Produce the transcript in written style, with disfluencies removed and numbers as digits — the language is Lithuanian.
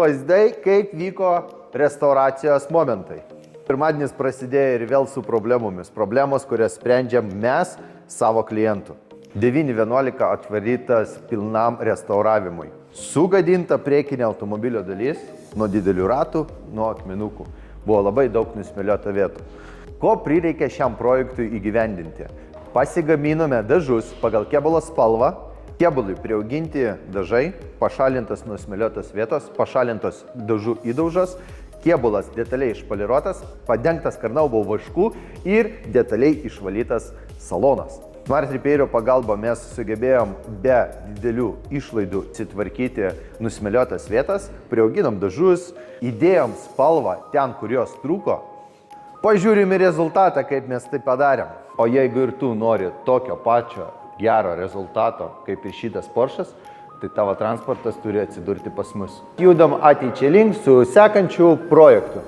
Vaizdai, kaip vyko restauracijos momentai. Pirmadienis prasidėjo ir vėl su problemomis. Problemos, kurias sprendžiam mes savo klientų. 9.11 atvarytas pilnam restauravimui. Sugadinta priekinė automobilio dalis nuo didelių ratų, nuo akmenukų. Buvo labai daug nusmėliota vietų. Ko prireikė šiam projektui įgyvendinti? Pasigaminome dažus pagal kėbulo spalvą. Kėbului priauginti dažai, pašalintas nusmėliotas vietos, pašalintos dažų įdaužos, kėbulas detaliai išpoliruotas, padengtas karnaubų vašku ir detaliai išvalytas salonas. Smart Repair pagalba mes sugebėjom be didelių išlaidų sutvarkyti nusmėliotas vietas, priauginom dažus, įdėjom spalvą ten, kur jos trūko. Pažiūrim į rezultatą, kaip mes tai padarėm. O jeigu ir tu nori tokio pačio gero rezultato, kaip ir šitas Porsche'as, tai tavo transportas turi atsidurti pas mus. Judam ateičiai link su sekančiu projektu.